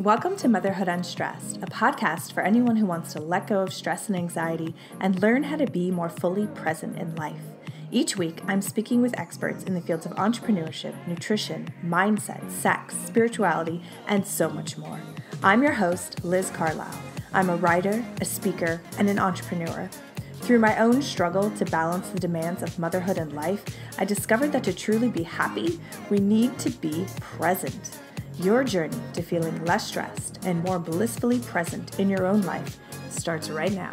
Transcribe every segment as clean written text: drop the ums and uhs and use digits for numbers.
Welcome to Motherhood Unstressed, a podcast for anyone who wants to let go of stress and anxiety and learn how to be more fully present in life. Each week, I'm speaking with experts in the fields of entrepreneurship, nutrition, mindset, sex, spirituality, and so much more. I'm your host, Liz Carlisle. I'm a writer, a speaker, and an entrepreneur. Through my own struggle to balance the demands of motherhood and life, I discovered that to truly be happy, we need to be present. Your journey to feeling less stressed and more blissfully present in your own life starts right now.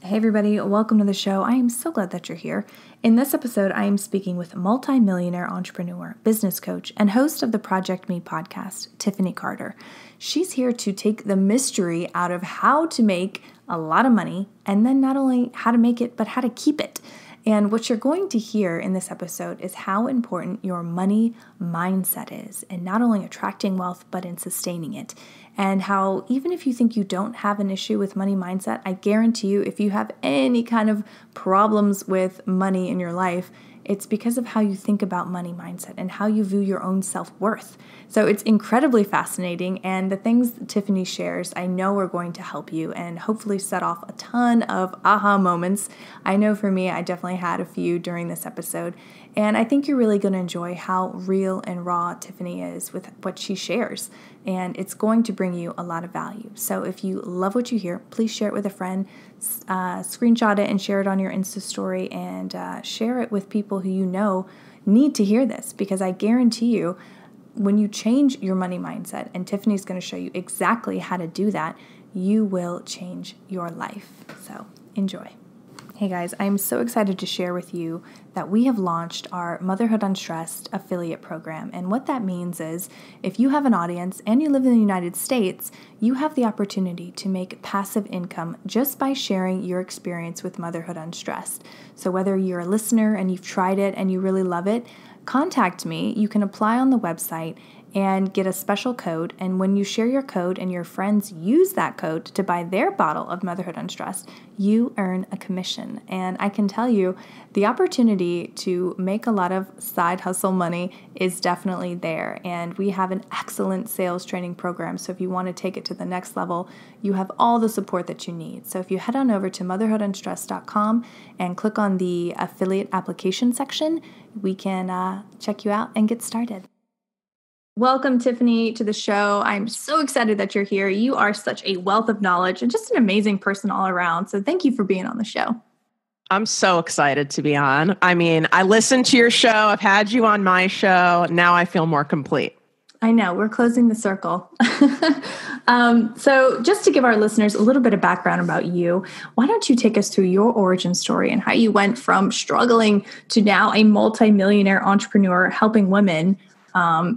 Hey everybody, welcome to the show. I am so glad that you're here. In this episode, I am speaking with multi-millionaire entrepreneur, business coach, and host of the Project Me podcast, Tiffany Carter. She's here to take the mystery out of how to make a lot of money, and then not only how to make it, but how to keep it. And what you're going to hear in this episode is how important your money mindset is in not only attracting wealth, but in sustaining it. And how even if you think you don't have an issue with money mindset, I guarantee you if you have any kind of problems with money in your life, it's because of how you think about money mindset and how you view your own self-worth. So it's incredibly fascinating, and the things that Tiffany shares, I know are going to help you and hopefully set off a ton of aha moments. I know for me, I definitely had a few during this episode, and I think you're really going to enjoy how real and raw Tiffany is with what she shares, and it's going to bring you a lot of value. So if you love what you hear, please share it with a friend, screenshot it and share it on your Insta story, and share it with people who you know need to hear this, because I guarantee you, when you change your money mindset, and Tiffany's going to show you exactly how to do that, you will change your life. So enjoy. Hey guys, I'm so excited to share with you that we have launched our Motherhood Unstressed affiliate program. And what that means is if you have an audience and you live in the United States, you have the opportunity to make passive income just by sharing your experience with Motherhood Unstressed. So whether you're a listener and you've tried it and you really love it, contact me. You can apply on the website and get a special code. And when you share your code and your friends use that code to buy their bottle of Motherhood Unstressed, you earn a commission. And I can tell you, the opportunity to make a lot of side hustle money is definitely there. And we have an excellent sales training program. So if you want to take it to the next level, you have all the support that you need. So if you head on over to motherhoodunstressed.com and click on the affiliate application section, we can check you out and get started. Welcome, Tiffany, to the show. I'm so excited that you're here. You are such a wealth of knowledge and just an amazing person all around. So thank you for being on the show. I'm so excited to be on. I mean, I listened to your show. I've had you on my show. Now I feel more complete. I know. We're closing the circle. So just to give our listeners a little bit of background about you, why don't you take us through your origin story and how you went from struggling to now a multi-millionaire entrepreneur helping women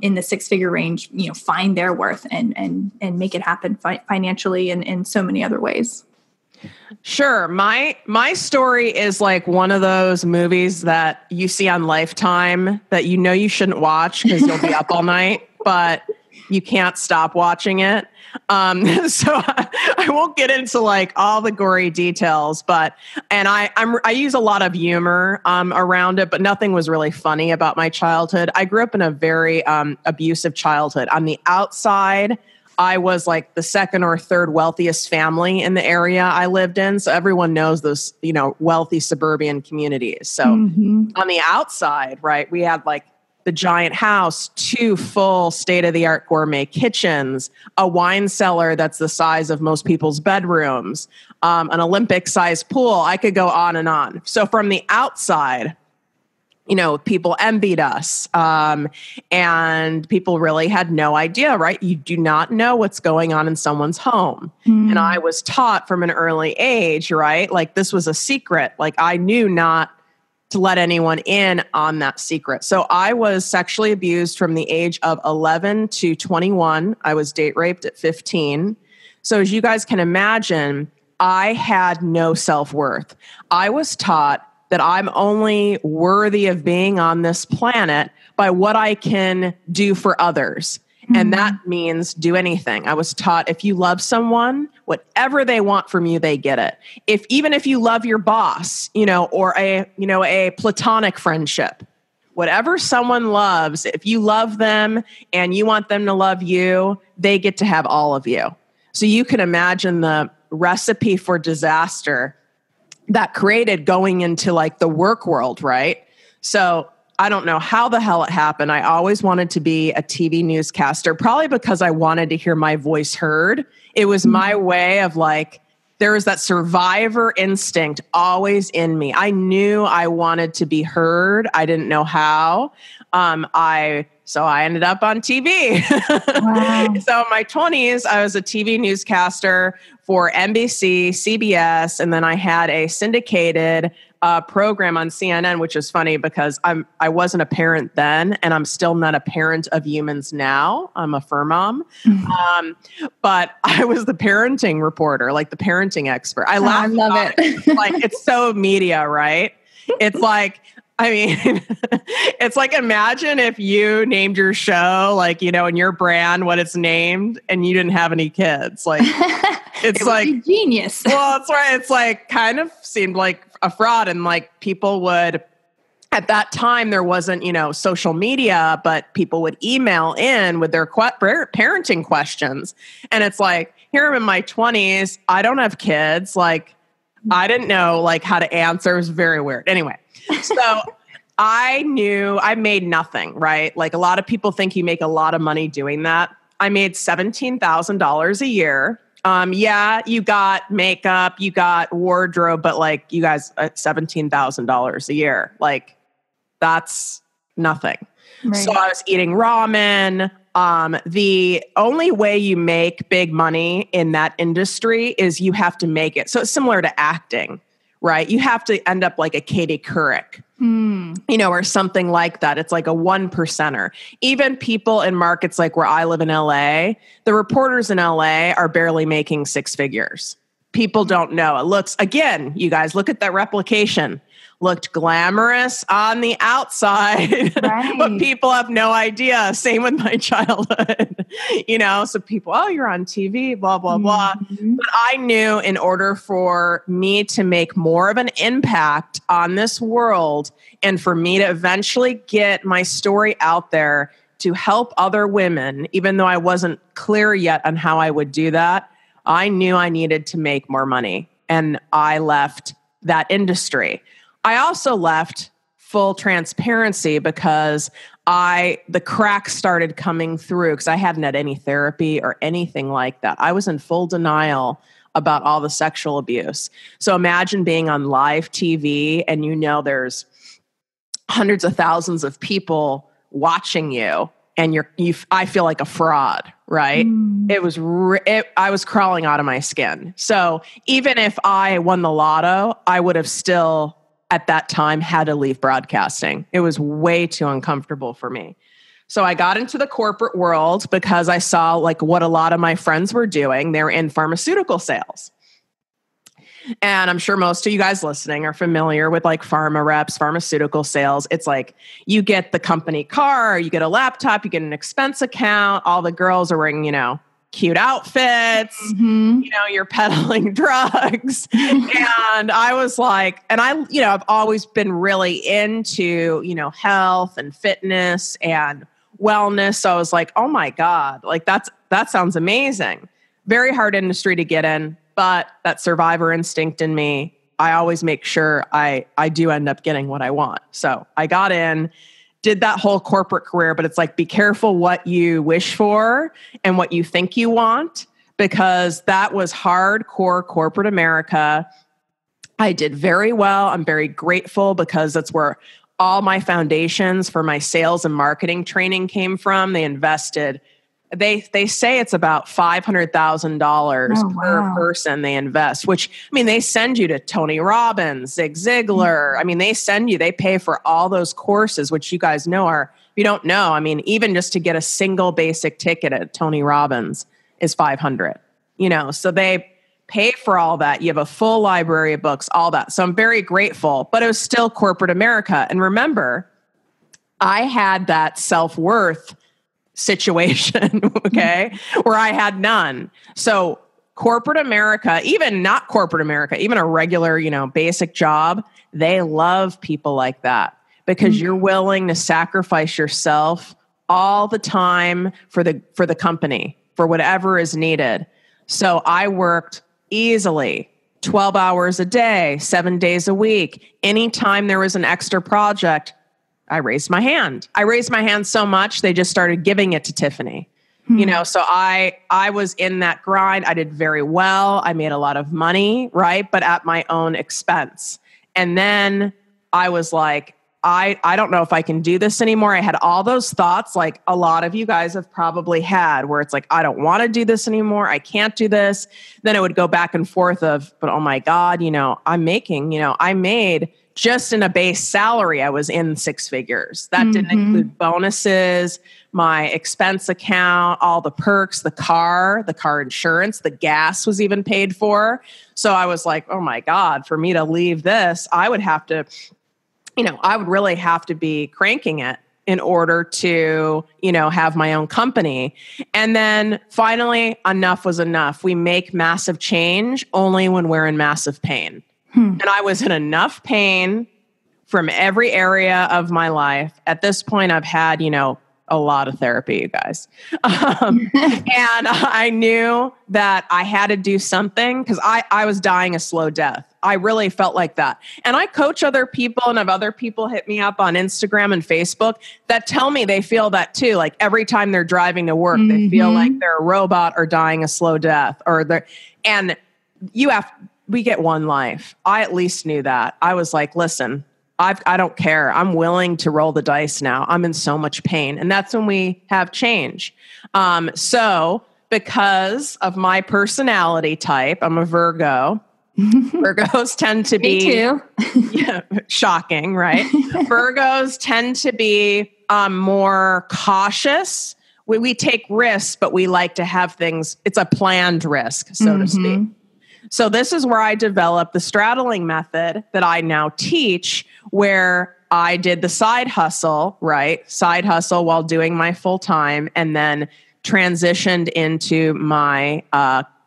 in the six-figure range, find their worth and make it happen financially and in so many other ways. Sure. My story is like one of those movies that you see on Lifetime that you shouldn't watch because you'll be up all night, but you can't stop watching it. So I won't get into like all the gory details, and I use a lot of humor around it, but nothing was really funny about my childhood. I grew up in a very abusive childhood. On the outside, I was like the second or third wealthiest family in the area I lived in. So everyone knows those, wealthy suburban communities. So on the outside, right, we had like the giant house, 2 full state-of-the-art gourmet kitchens, a wine cellar that's the size of most people's bedrooms, an Olympic-sized pool. I could go on and on. So from the outside, people envied us, and people really had no idea, right? You do not know what's going on in someone's home. And I was taught from an early age, right? Like this was a secret. Like I knew not to let anyone in on that secret. So I was sexually abused from the age of 11 to 21. I was date raped at 15. So as you guys can imagine, I had no self-worth. I was taught that I'm only worthy of being on this planet by what I can do for others. And that means do anything. I was taught if you love someone, whatever they want from you, they get it. Even if you love your boss, or a platonic friendship, whatever someone loves, if you love them and you want them to love you, they get to have all of you. So you can imagine the recipe for disaster that created going into like the work world, right? So I don't know how the hell it happened. I always wanted to be a TV newscaster, probably because I wanted to hear my voice heard. It was my way of like, there was that survivor instinct always in me. I knew I wanted to be heard. I didn't know how. So I ended up on TV. Wow. So in my 20s, I was a TV newscaster for NBC, CBS, and then I had a syndicated program on CNN, which is funny because I wasn't a parent then, and I'm still not a parent of humans now. I'm a fur mom. But I was the parenting reporter, like the parenting expert. I laugh. I love it. Like, it's so media, right? It's like, I mean, it's like, imagine if you named your show, like, you know, in your brand, what it's named, and you didn't have any kids. Like, it's it like genius. Well, that's right. It's like kind of seemed like a fraud. And like people would, at that time, there wasn't, you know, social media, but people would email in with their parenting questions. And it's like, here I'm in my 20s. I don't have kids. Like, I didn't know like how to answer. It was very weird. Anyway. So I knew I made nothing, right? Like a lot of people think you make a lot of money doing that. I made $17,000 a year. Yeah, you got makeup, you got wardrobe, but like you guys, $17,000 a year, like that's nothing. Right. So I was eating ramen. The only way you make big money in that industry is you have to make it. So it's similar to acting. Right? You have to end up like a Katie Couric, you know, or something like that. It's like a 1%er. Even people in markets like where I live in LA, the reporters in LA are barely making six figures. People don't know. It looks, again, you guys look at that replication. Looked glamorous on the outside, right. But people have no idea. Same with my childhood, you know, so people, oh, you're on TV, blah, blah, blah. But I knew in order for me to make more of an impact on this world and for me to eventually get my story out there to help other women, even though I wasn't clear yet on how I would do that, I knew I needed to make more money. And I left that industry. I also left full transparency because the cracks started coming through because I hadn't had any therapy or anything like that. I was in full denial about all the sexual abuse. So imagine being on live TV and you know there's hundreds of thousands of people watching you and I feel like a fraud, right? It was I was crawling out of my skin. So even if I won the lotto, I would have still at that time had to leave broadcasting. It was way too uncomfortable for me. So I got into the corporate world because I saw like what a lot of my friends were doing. They were in pharmaceutical sales. And I'm sure most of you guys listening are familiar with like pharma reps, pharmaceutical sales. It's like you get the company car, you get a laptop, you get an expense account. All the girls are wearing, you know, cute outfits, you know, you're peddling drugs. And I was like, and I've always been really into, you know, health and fitness and wellness. So I was like, oh my God, like that sounds amazing. Very hard industry to get in, but that survivor instinct in me, I always make sure I do end up getting what I want. So I got in, did that whole corporate career, but it's like, be careful what you wish for and what you think you want, because that was hardcore corporate America. I did very well. I'm very grateful because that's where all my foundations for my sales and marketing training came from. They invested, they say it's about $500,000 per person they invest, which, I mean, they send you to Tony Robbins, Zig Ziglar. I mean, they pay for all those courses, which you guys know if you don't know, I mean, even just to get a single basic ticket at Tony Robbins is $500, you know, so they pay for all that. You have a full library of books, all that. So I'm very grateful, but it was still corporate America. And remember, I had that self-worth situation, okay, where I had none. So corporate America, even not corporate America, even a regular, you know, basic job, they love people like that because you're willing to sacrifice yourself all the time for the company, for whatever is needed. So I worked easily 12 hours a day, 7 days a week. Anytime there was an extra project, I raised my hand. I raised my hand so much, they just started giving it to Tiffany. So I was in that grind. I did very well. I made a lot of money, right? But at my own expense. And then I was like, I don't know if I can do this anymore. I had all those thoughts like a lot of you guys have probably had, where it's like, I don't want to do this anymore. I can't do this. Then it would go back and forth of, but oh my God, I made just in a base salary, I was in six figures. That didn't include bonuses, my expense account, all the perks, the car insurance, the gas was even paid for. So I was like, oh my God, for me to leave this, I would have to, I would really have to be cranking it in order to, have my own company. And then finally, enough was enough. We make massive change only when we're in massive pain. And I was in enough pain from every area of my life. At this point, I've had, a lot of therapy, you guys. And I knew that I had to do something because I was dying a slow death. I really felt like that. And I coach other people and have other people hit me up on Instagram and Facebook that tell me they feel that too. Like every time they're driving to work, they feel like they're a robot or dying a slow death we get one life. I at least knew that. I was like, listen, I don't care. I'm willing to roll the dice now. I'm in so much pain. And that's when we have change. So because of my personality type, I'm a Virgo. Virgos tend to be... Me too. Shocking, right? Virgos tend to be more cautious. We take risks, but we like to have things... It's a planned risk, so to speak. So this is where I developed the straddling method that I now teach, where I did the side hustle, right? Side hustle while doing my full time, and then transitioned into my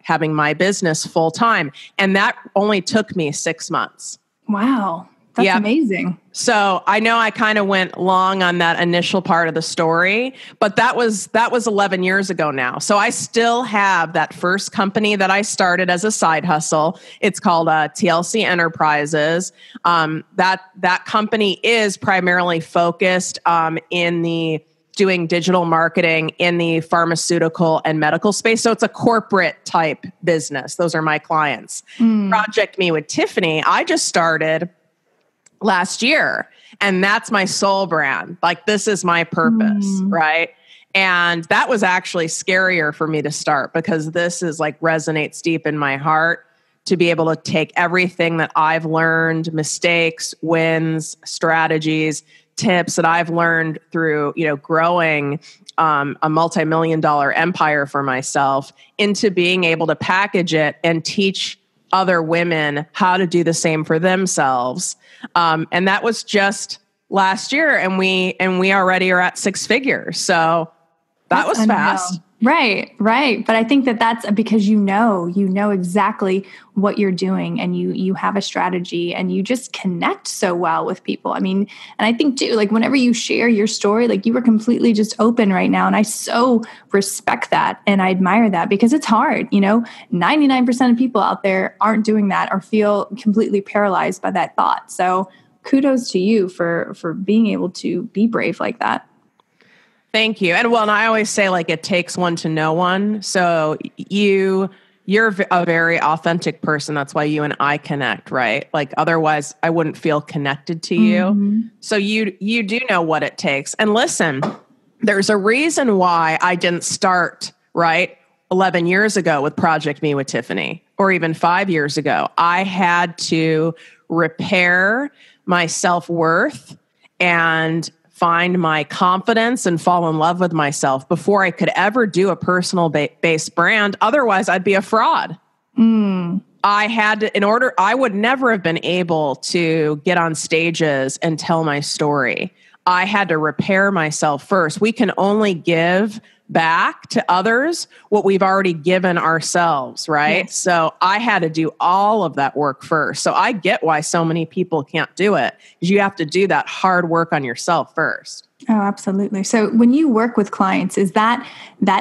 having my business full time. And that only took me 6 months. Wow. That's amazing. So I know I kind of went long on that initial part of the story, but that was 11 years ago now. So I still have that first company that I started as a side hustle. It's called TLC Enterprises. That company is primarily focused in the doing digital marketing in the pharmaceutical and medical space. So it's a corporate type business. Those are my clients. Project Me with Tiffany, I just started last year. And that's my soul brand. Like, this is my purpose, right? And that was actually scarier for me to start because this is like resonates deep in my heart to be able to take everything that I've learned, mistakes, wins, strategies, tips that I've learned through, growing a multi-million-dollar empire for myself into being able to package it and teach other women how to do the same for themselves. And that was just last year, and we already are at 6 figures. So that was fast. Right. But I think that's because you know exactly what you're doing, and you have a strategy, and you just connect so well with people. I mean, and I think too, like whenever you share your story, like you were completely just open right now. And I so respect that. And I admire that because it's hard. 99% of people out there aren't doing that or feel completely paralyzed by that thought. So kudos to you for being able to be brave like that. Thank you. And I always say, like, it takes one to know one. So you're a very authentic person. That's why you and I connect, right? Like, otherwise I wouldn't feel connected to you. So you do know what it takes. And listen, there's a reason why I didn't start, right, 11 years ago with Project Me with Tiffany, or even 5 years ago. I had to repair my self-worth and find my confidence and fall in love with myself before I could ever do a personal based brand. Otherwise, I'd be a fraud. I had to, I would never have been able to get on stages and tell my story. I had to repair myself first. We can only give back to others what we've already given ourselves, right? Yes. So I had to do all of that work first. So I get why so many people can't do it, because you have to do that hard work on yourself first. Oh, absolutely. So when you work with clients, is that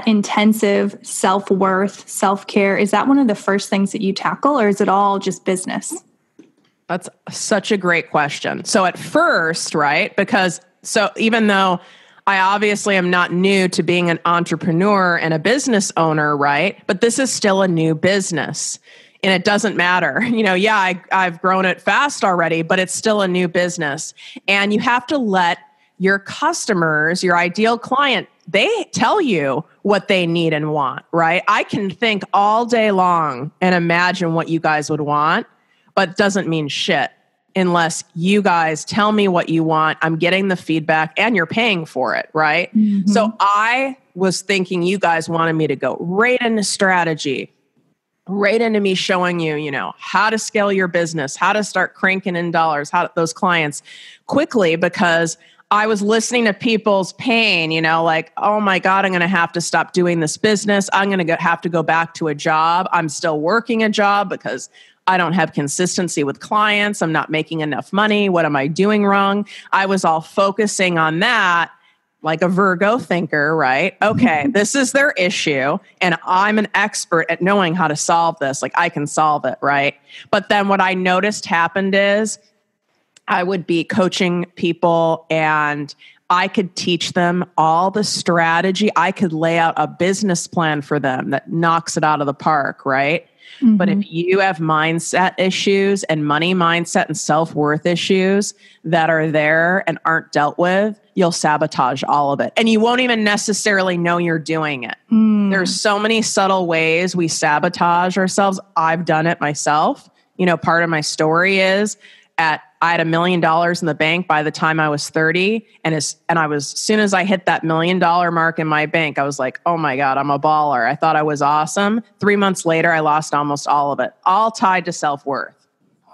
intensive self-worth, self-care, is that one of the first things that you tackle, or is it all just business? That's such a great question. So at first, right, so even though I obviously am not new to being an entrepreneur and a business owner, right, but this is still a new business. And it doesn't matter. I've grown it fast already, but it's still a new business. And you have to let your customers, your ideal client, they tell you what they need and want, right? I can think all day long and imagine what you guys would want, but it doesn't mean shit unless you guys tell me what you want. I'm getting the feedback and you're paying for it, right? Mm-hmm. So I was thinking you guys wanted me to go right into strategy, right into me showing you, how to scale your business, how to start cranking in dollars, those clients quickly, because I was listening to people's pain, like, oh my God, I'm going to have to stop doing this business. I'm going to have to go back to a job. I'm still working a job because I don't have consistency with clients. I'm not making enough money. What am I doing wrong? I was all focusing on that like a Virgo thinker, right? Okay, this is their issue and I'm an expert at knowing how to solve this. Like I can solve it, right? But then what I noticed happened is I would be coaching people and I could teach them all the strategy. I could lay out a business plan for them that knocks it out of the park, right? Mm-hmm. But if you have mindset issues and money mindset and self-worth issues that are there and aren't dealt with, you'll sabotage all of it. And you won't even necessarily know you're doing it. There's so many subtle ways we sabotage ourselves. I've done it myself. Part of my story is I had $1 million in the bank by the time I was 30. As soon as I hit that $1 million mark in my bank, I was like, oh my God, I'm a baller. I thought I was awesome. 3 months later, I lost almost all of it, all tied to self-worth.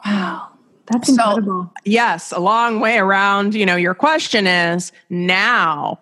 Wow. That's incredible. Yes, a long way around. Your question is now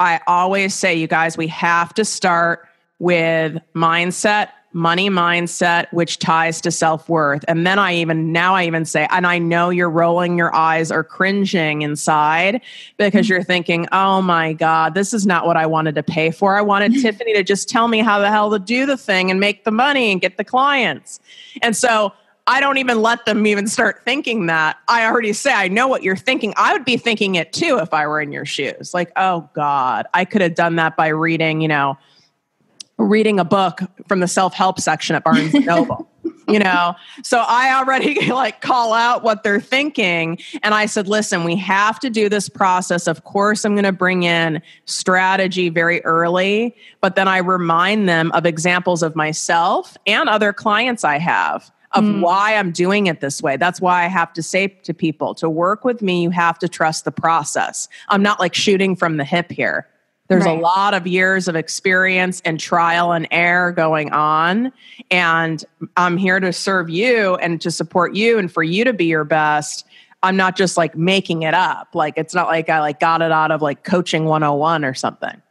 I always say, you guys, we have to start with mindset, money mindset, which ties to self-worth. And then I even say, and I know you're rolling your eyes or cringing inside because you're thinking, oh my God, this is not what I wanted to pay for. I wanted Tiffany to just tell me how the hell to do the thing and make the money and get the clients. And so I don't even let them even start thinking that. I already say, I know what you're thinking. I would be thinking it too if I were in your shoes. Like, oh God, I could have done that by reading a book from the self-help section at Barnes & Noble, So I already call out what they're thinking. And I said, listen, we have to do this process. Of course, I'm going to bring in strategy very early, but then I remind them of examples of myself and other clients I have of why I'm doing it this way. That's why I have to say to people, to work with me, you have to trust the process. I'm not shooting from the hip here. There's a lot of years of experience and trial and error going on. And I'm here to serve you and to support you and for you to be your best. I'm not just making it up. It's not like I got it out of coaching 101 or something.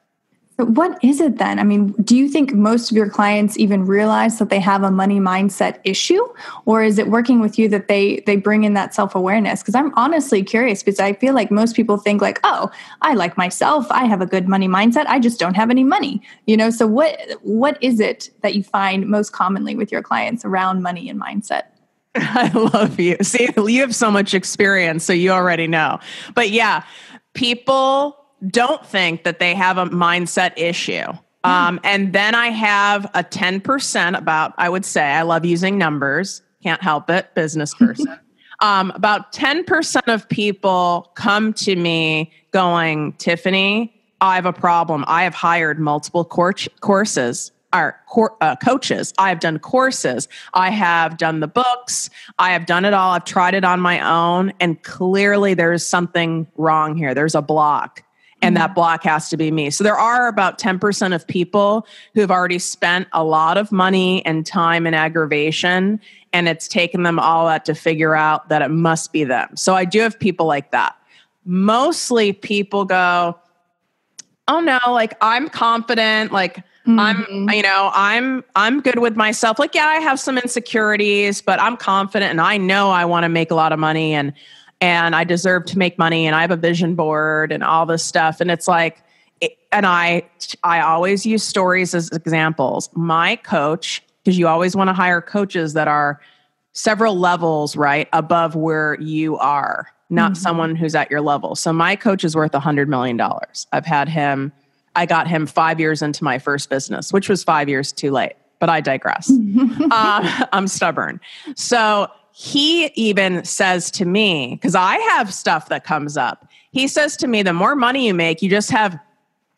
So what is it then? I mean, do you think most of your clients even realize that they have a money mindset issue? Or is it working with you that they bring in that self-awareness? Because I'm honestly curious, because I feel like most people think oh, I like myself. I have a good money mindset. I just don't have any money. So what is it that you find most commonly with your clients around money and mindset? I love you. See, you have so much experience, so you already know. But yeah, people don't think that they have a mindset issue. And then I have a 10% I would say, I love using numbers, can't help it, business person. About 10% of people come to me going, Tiffany, I have a problem. I have hired multiple coaches. I have done courses. I have done the books. I have done it all. I've tried it on my own. And clearly there's something wrong here. There's a block. And that block has to be me. So there are about 10% of people who have already spent a lot of money and time and aggravation, and it's taken them all that to figure out that it must be them. So I do have people like that. Mostly people go, oh no, like I'm confident, like I'm good with myself. Like, yeah, I have some insecurities, but I'm confident and I know I want to make a lot of money and I deserve to make money and I have a vision board and all this stuff. And it's like, and I always use stories as examples. My coach, because you always want to hire coaches that are several levels, right, above where you are, not someone who's at your level. So my coach is worth $100 million. I got him 5 years into my first business, which was 5 years too late, but I digress. I'm stubborn. So he even says to me, because I have stuff that comes up, he says to me, the more money you make, you just have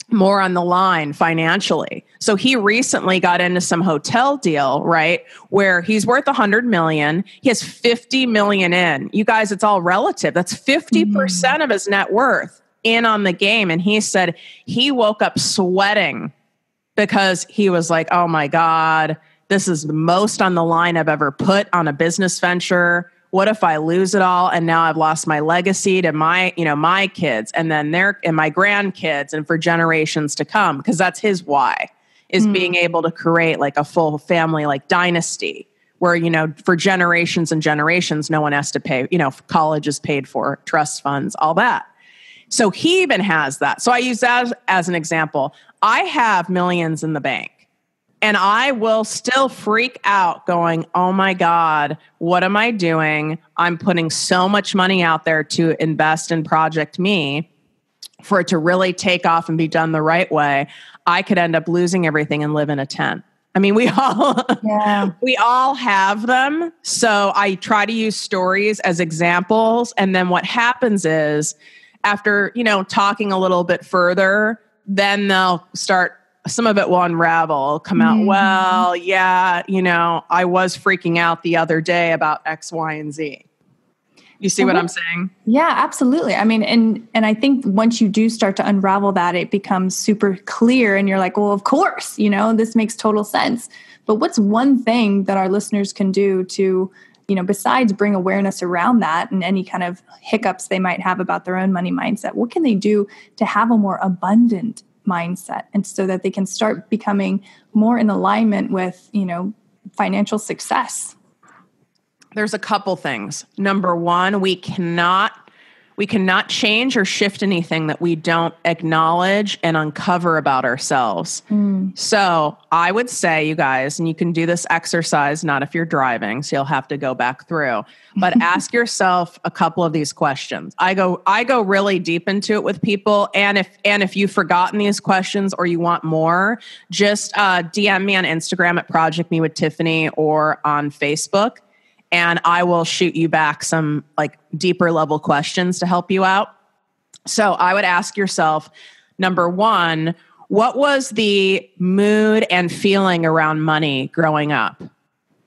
more on the line financially. So he recently got into some hotel deal, right? Where he's worth 100 million. He has 50 million in. You guys, it's all relative. That's 50% of his net worth in on the game. And he said he woke up sweating because he was like, oh my God, this is the most on the line I've ever put on a business venture. What if I lose it all? And now I've lost my legacy to my kids and then my grandkids and for generations to come. Because that's his why, is being able to create like a full family, like dynasty where, for generations and generations, no one has to pay, college is paid for, trust funds, all that. So he even has that. So I use that as an example. I have millions in the bank. And I will still freak out going, oh my God, what am I doing? I'm putting so much money out there to invest in Project Me for it to really take off and be done the right way. I could end up losing everything and live in a tent. I mean, we all have them. So I try to use stories as examples. And then what happens is after, talking a little bit further, then they'll start, some of it will unravel, come out, well, yeah, I was freaking out the other day about X, Y, and Z. You see what I'm saying? Yeah, absolutely. I mean, and I think once you do start to unravel that, it becomes super clear and you're like, well, of course, this makes total sense. But what's one thing that our listeners can do to, besides bring awareness around that and any kind of hiccups they might have about their own money mindset, what can they do to have a more abundant mindset and so that they can start becoming more in alignment with, financial success? There's a couple things. Number one, we cannot change or shift anything that we don't acknowledge and uncover about ourselves. So I would say, you guys, and you can do this exercise, not if you're driving, so you'll have to go back through, but ask yourself a couple of these questions. I go really deep into it with people. And if you've forgotten these questions or you want more, just DM me on Instagram at Project Me with Tiffany or on Facebook. And I will shoot you back some like deeper level questions to help you out. So I would ask yourself, number one, what was the mood and feeling around money growing up?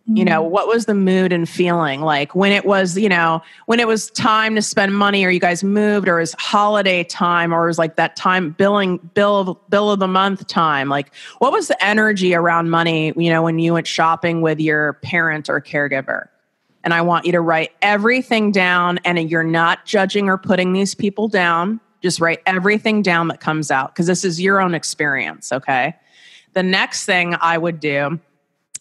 What was the mood and feeling like when it was, when it was time to spend money or you guys moved or it was holiday time or it was like that time bill of the month time? Like what was the energy around money, when you went shopping with your parent or caregiver? And I want you to write everything down, and you're not judging or putting these people down. Just write everything down that comes out because this is your own experience, okay? The next thing I would do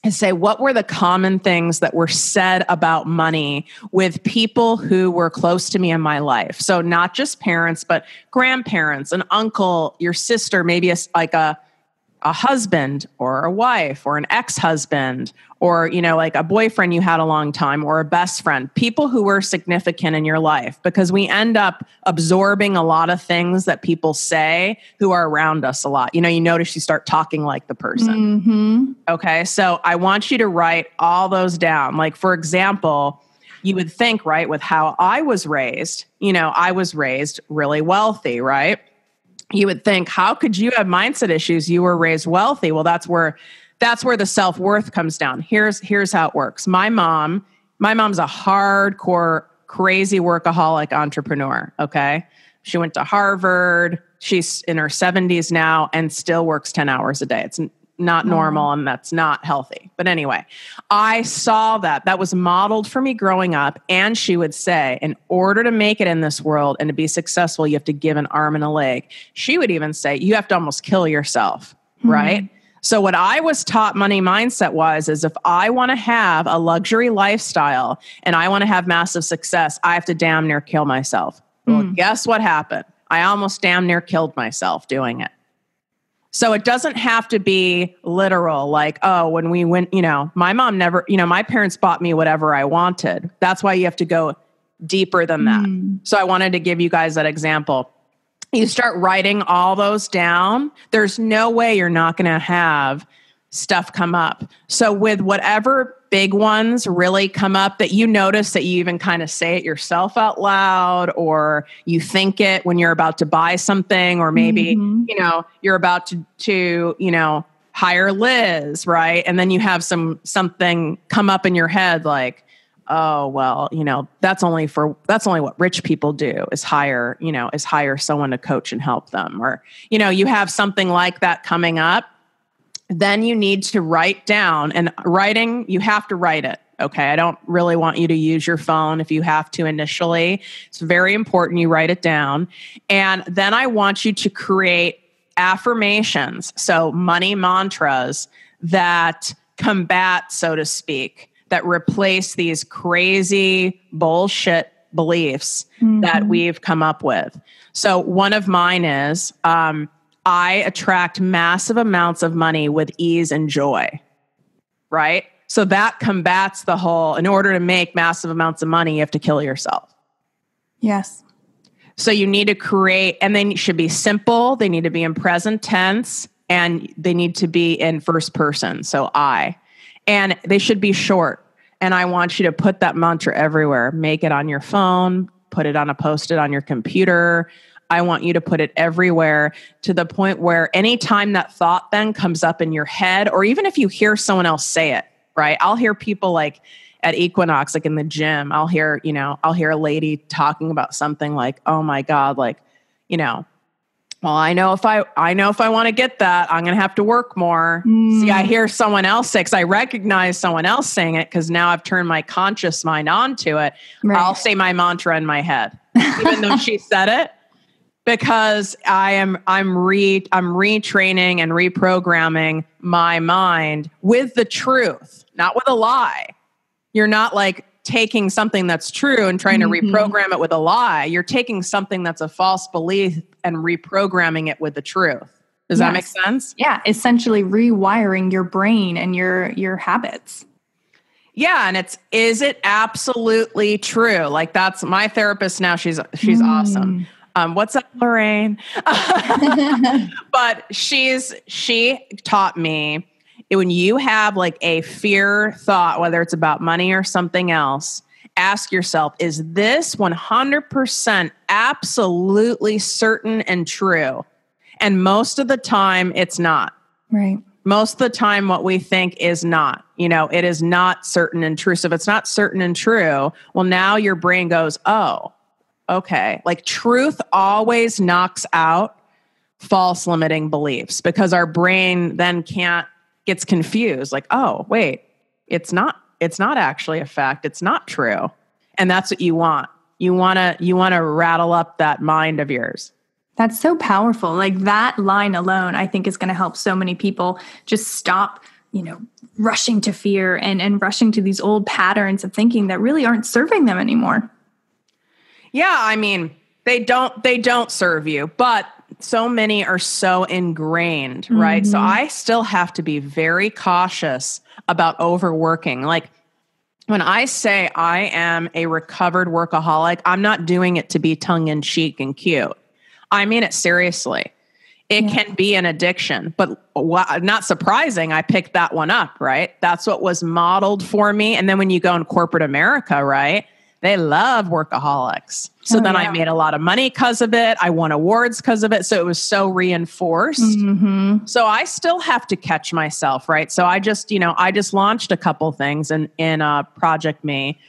is say, what were the common things that were said about money with people who were close to me in my life? So not just parents, but grandparents, an uncle, your sister, maybe a husband or a wife or an ex-husband or, like a boyfriend you had a long time or a best friend, people who were significant in your life, because we end up absorbing a lot of things that people say who are around us a lot. You notice you start talking like the person. Okay. So I want you to write all those down. Like, for example, you would think, right, with how I was raised, I was raised really wealthy, right? You would think, how could you have mindset issues? You were raised wealthy. Well, that's where the self-worth comes down. Here's how it works. My mom's a hardcore, crazy workaholic entrepreneur. Okay. She went to Harvard. She's in her 70s now and still works 10 hours a day. not normal and that's not healthy. But anyway, I saw that was modeled for me growing up. And she would say, in order to make it in this world and to be successful, you have to give an arm and a leg. She would even say, you have to almost kill yourself, right? So what I was taught money mindset was, is if I want to have a luxury lifestyle and I want to have massive success, I have to damn near kill myself. Well, guess what happened? I almost damn near killed myself doing it. So it doesn't have to be literal, like, oh, when we went, my mom never, my parents bought me whatever I wanted. That's why you have to go deeper than that. So I wanted to give you guys that example. You start writing all those down. There's no way you're not going to have stuff come up. So with whatever big ones really come up that you notice that you even kind of say it yourself out loud, or you think it when you're about to buy something, or maybe, you're about to hire Liz, right? And then you have something come up in your head like, oh, well, that's only what rich people do is hire someone to coach and help them. Or, you have something like that coming up. Then you need to write down, and writing, you have to write it. Okay. I don't really want you to use your phone if you have to initially. It's very important you write it down. And then I want you to create affirmations. So money mantras that combat, so to speak, that replace these crazy bullshit beliefs that we've come up with. So one of mine is, I attract massive amounts of money with ease and joy, right? So that combats the whole, in order to make massive amounts of money, you have to kill yourself. Yes. So you need to create, and they should be simple. They need to be in present tense, and they need to be in first person. So I, and they should be short. And I want you to put that mantra everywhere. Make it on your phone, put it on a Post-it on your computer. I want you to put it everywhere, to the point where anytime that thought then comes up in your head, or even if you hear someone else say it, right? I'll hear people like at Equinox, like in the gym, I'll hear a lady talking about something like, oh my God, like, well, I know if I want to get that, I'm going to have to work more. See, I hear someone else say, because I recognize someone else saying it, because now I've turned my conscious mind onto it. Right. I'll say my mantra in my head, even though she said it. Because I'm retraining and reprogramming my mind with the truth, not with a lie. You're not like taking something that's true and trying to reprogram it with a lie. You're taking something that's a false belief and reprogramming it with the truth. Does that make sense? Yeah, essentially rewiring your brain and your habits. Yeah, and is it absolutely true? Like, that's my therapist now. She's awesome. What's up, Lorraine? But she taught me, when you have like a fear thought, whether it's about money or something else, ask yourself, is this 100% absolutely certain and true? And most of the time it's not. Right. Most of the time what we think is not, it is not certain and true. So if it's not certain and true, well, now your brain goes, oh, okay. Like, truth always knocks out false limiting beliefs, because our brain then gets confused. Like, oh, wait, it's not actually a fact. It's not true. And that's what you want. You want to rattle up that mind of yours. That's so powerful. Like, that line alone, I think, is going to help so many people just stop, rushing to fear and rushing to these old patterns of thinking that really aren't serving them anymore. Yeah, I mean, they don't serve you, but so many are so ingrained, right? So I still have to be very cautious about overworking. Like, when I say I am a recovered workaholic, I'm not doing it to be tongue in cheek and cute. I mean it seriously. It can be an addiction, but not surprising, I picked that one up, right? That's what was modeled for me. And then when you go in corporate America, right? They love workaholics. So I made a lot of money because of it. I won awards because of it. So it was so reinforced. So I still have to catch myself, right? So I just launched a couple things in Project Me.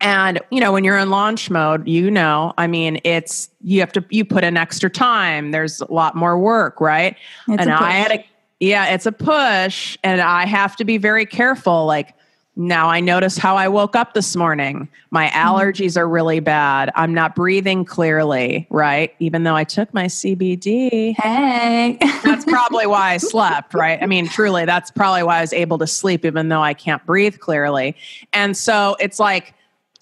And, when you're in launch mode, I mean, you put in extra time. There's a lot more work, right? I Yeah, it's a push. And I have to be very careful. Like, now I notice how I woke up this morning. My allergies are really bad. I'm not breathing clearly, right? Even though I took my CBD. Hey. That's probably why I slept, right? I mean, truly, that's probably why I was able to sleep, even though I can't breathe clearly. And so it's like,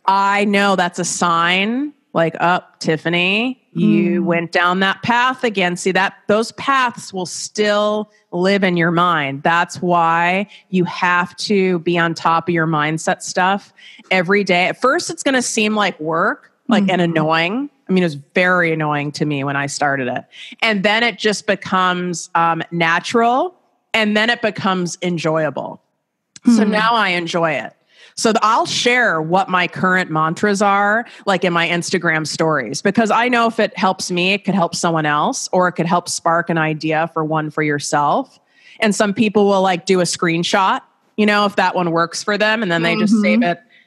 I know that's a sign, like, oh, Tiffany, you went down that path again. See, that those paths will still live in your mind. That's why you have to be on top of your mindset stuff every day. At first, it's going to seem like work, like and annoying. I mean, it was very annoying to me when I started it. And then it just becomes natural, and then it becomes enjoyable. So now I enjoy it. So I'll share what my current mantras are, like in my Instagram stories, because I know if it helps me, it could help someone else, or it could help spark an idea for one for yourself. And some people will like do a screenshot, you know, if that one works for them, and then they just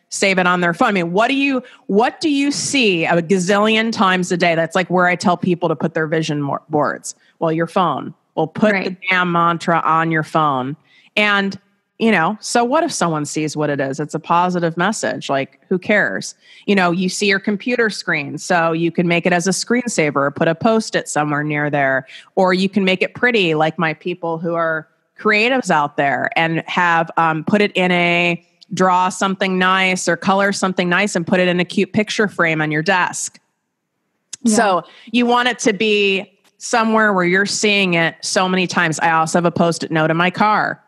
save it on their phone. I mean, what do you see a gazillion times a day? That's like where I tell people to put their vision boards. Well, your phone. Well, put the damn mantra on your phone. And you know, so what if someone sees what it is? It's a positive message. Like, who cares? You know, you see your computer screen, so you can make it as a screensaver or put a Post-it somewhere near there. Or you can make it pretty, like my people who are creatives out there, and have put it in draw something nice or color something nice and put it in a cute picture frame on your desk. Yeah. So you want it to be somewhere where you're seeing it so many times. I also have a Post-it note in my car.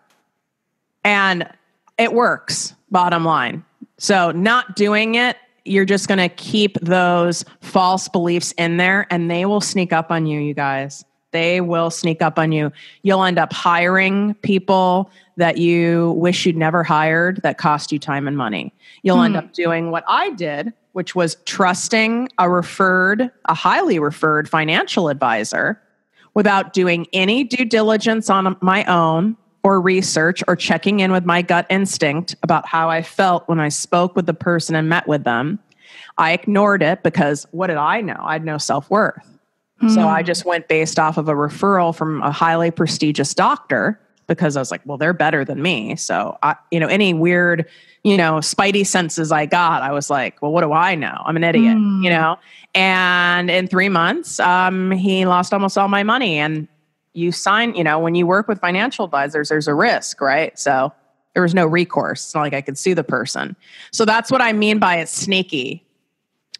And it works, bottom line. So not doing it, you're just going to keep those false beliefs in there, and they will sneak up on you, you guys. They will sneak up on you. You'll end up hiring people that you wish you'd never hired that cost you time and money. You'll end up doing what I did, which was trusting a highly referred financial advisor without doing any due diligence on my own, or research, or checking in with my gut instinct about how I felt when I spoke with the person and met with them. I ignored it because what did I know? I had no self-worth. So I just went based off of a referral from a highly prestigious doctor because I was like, well, they're better than me. So any weird, spidey senses I got, I was like, well, what do I know? I'm an idiot, And in 3 months, he lost almost all my money. And you sign, when you work with financial advisors, there's a risk, right? So there was no recourse. It's not like I could sue the person. So that's what I mean by it's sneaky,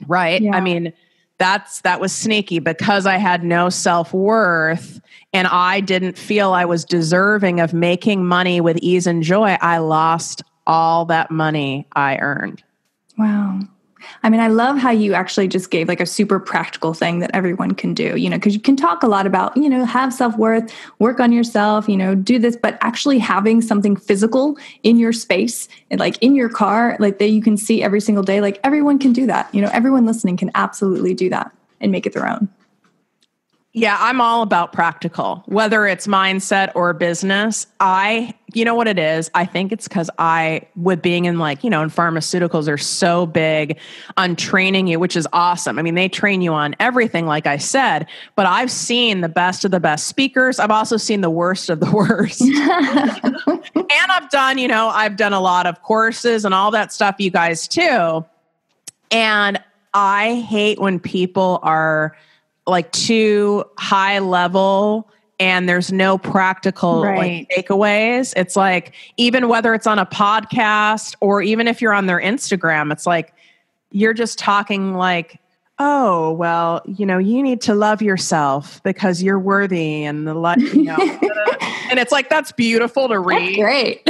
right? Yeah. I mean, that was sneaky because I had no self-worth and I didn't feel I was deserving of making money with ease and joy. I lost all that money I earned. Wow. I mean, I love how you actually just gave like a super practical thing that everyone can do, because you can talk a lot about, have self-worth, work on yourself, do this, but actually having something physical in your space and like in your car, like that you can see every single day, like everyone can do that. Everyone listening can absolutely do that and make it their own. Yeah, I'm all about practical, whether it's mindset or business. You know what it is? I think it's because with being in in pharmaceuticals, are so big on training you, which is awesome. I mean, they train you on everything, like I said, but I've seen the best of the best speakers. I've also seen the worst of the worst. And I've done a lot of courses and all that stuff, you guys too. And I hate when people are like too high level and there's no practical takeaways. It's like, even whether it's on a podcast or even if you're on their Instagram, it's like, you're just talking like, oh, well, you need to love yourself because you're worthy and and it's like, that's beautiful to read. That's great.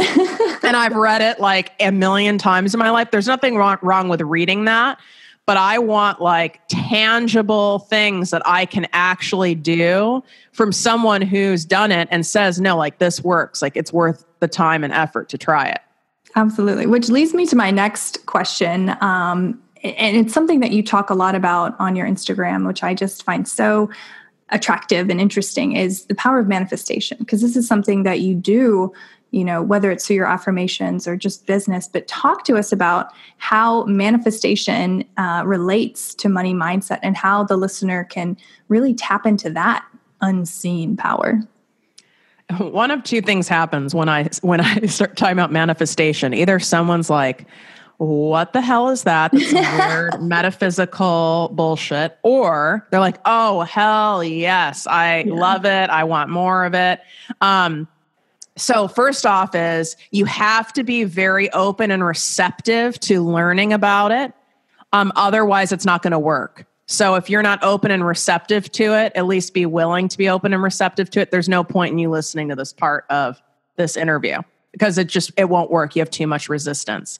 And I've read it like a million times in my life. There's nothing wrong with reading that. But I want like tangible things that I can actually do from someone who's done it and says, no, like this works. Like it's worth the time and effort to try it. Absolutely. Which leads me to my next question. And it's something that you talk a lot about on your Instagram, which I just find so attractive and interesting, is the power of manifestation. Because this is something that you do, whether it's through your affirmations or just business, but talk to us about how manifestation relates to money mindset and how the listener can really tap into that unseen power. one of two things happens when I start talking about manifestation. Either someone's like, what the hell is that? That's some weird metaphysical bullshit. Or they're like, oh, hell yes. I love it. I want more of it. So first off is you have to be very open and receptive to learning about it. Otherwise it's not going to work. So if you're not open and receptive to it, at least be willing to be open and receptive to it. There's no point in you listening to this part of this interview because it won't work. You have too much resistance.